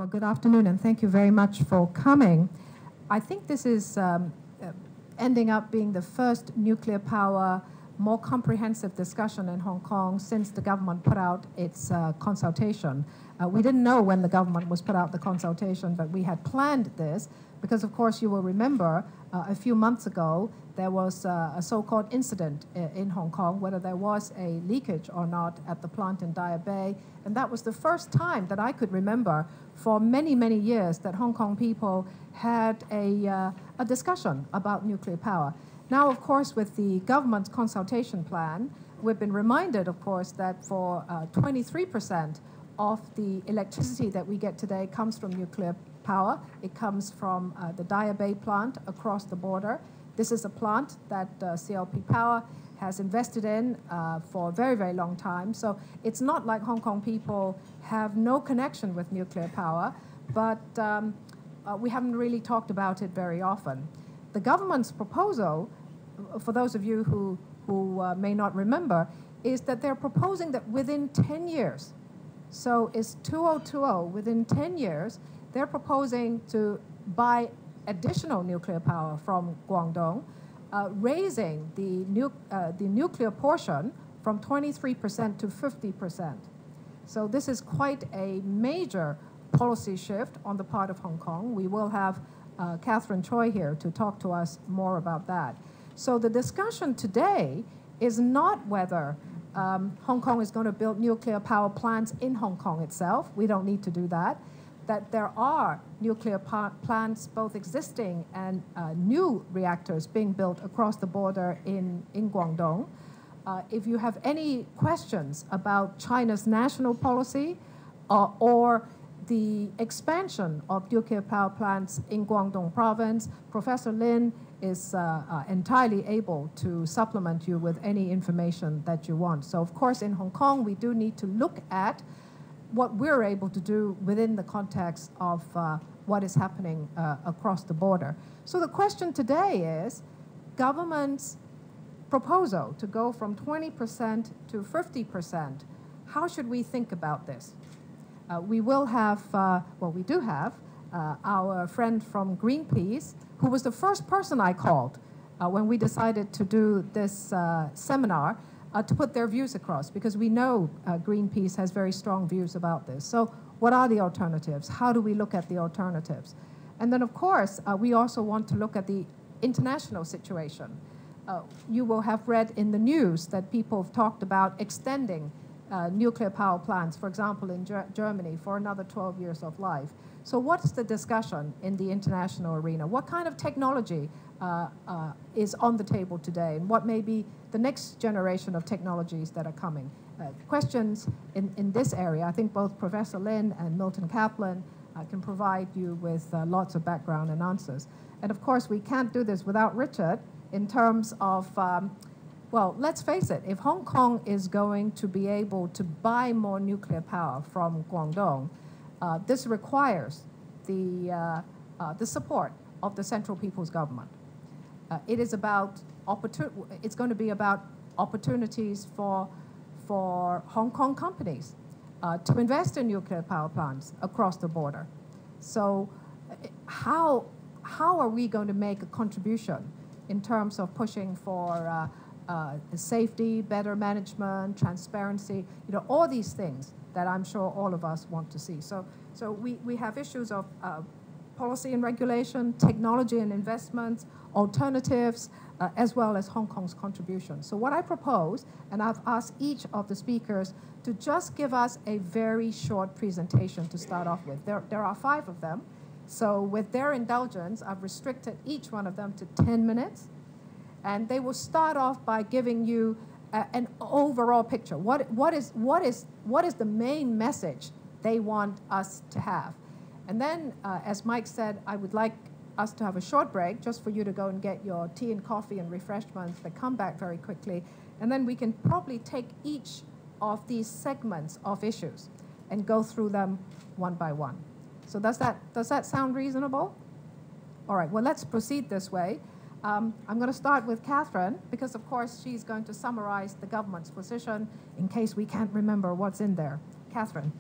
Well, good afternoon, and thank you very much for coming. I think this is ending up being the first nuclear power, more comprehensive discussion in Hong Kong since the government put out its consultation. We didn't know when the government was put out the consultation, but we had planned this because, of course, you will remember a few months ago there was a so-called incident in Hong Kong, whether there was a leakage or not at the plant in Daya Bay. And that was the first time that I could remember for many, many years that Hong Kong people had a discussion about nuclear power. Now, of course, with the government's consultation plan, we've been reminded, of course, that for 23% of the electricity that we get today comes from nuclear power. It comes from the Daya Bay plant across the border. This is a plant that CLP Power has invested in for a very, very long time. So it's not like Hong Kong people have no connection with nuclear power, but we haven't really talked about it very often. The government's proposal, for those of you who may not remember, is that they're proposing that within 10 years, so it's 2020, within 10 years, they're proposing to buy additional nuclear power from Guangdong, raising the nuclear portion from 23% to 50%. So this is quite a major policy shift on the part of Hong Kong. We will have Catherine Choi here to talk to us more about that. So the discussion today is not whether Hong Kong is going to build nuclear power plants in Hong Kong itself. We don't need to do that. That there are nuclear plants, both existing and new reactors being built across the border in Guangdong. If you have any questions about China's national policy or the expansion of nuclear power plants in Guangdong province, Professor Lin is entirely able to supplement you with any information that you want. So, of course, in Hong Kong, we do need to look at what we're able to do within the context of what is happening across the border. So the question today is government's proposal to go from 20% to 50%. How should we think about this? We will have, well, we do have our friend from Greenpeace, who was the first person I called when we decided to do this seminar, to put their views across, because we know Greenpeace has very strong views about this. So what are the alternatives? How do we look at the alternatives? And then, of course, we also want to look at the international situation. You will have read in the news that people have talked about extending nuclear power plants, for example, in Germany, for another 12 years of life. So what's the discussion in the international arena? What kind of technology is on the table today, and what may be the next generation of technologies that are coming? Questions in this area, I think both Professor Lin and Milton Kaplan can provide you with lots of background and answers. And of course, we can't do this without Richard in terms of, well, let's face it, if Hong Kong is going to be able to buy more nuclear power from Guangdong, this requires the support of the Central People's Government. It is about it's going to be about opportunities for Hong Kong companies to invest in nuclear power plants across the border. So how are we going to make a contribution in terms of pushing for safety, better management, transparency, all these things that I'm sure all of us want to see. So we have issues of policy and regulation, technology and investments, alternatives, as well as Hong Kong's contribution. So what I propose, and I've asked each of the speakers to just give us a very short presentation to start off with. There are 5 of them. So with their indulgence, I've restricted each one of them to 10 minutes. And they will start off by giving you an overall picture. What is the main message they want us to have? And then, as Mike said, I would like us to have a short break just for you to go and get your tea and coffee and refreshments, but come back very quickly. And then we can probably take each of these segments of issues and go through them one by one. So does that sound reasonable? All right, well, let's proceed this way. I'm going to start with Catherine, because, of course, she's going to summarize the government's position in case we can't remember what's in there. Catherine.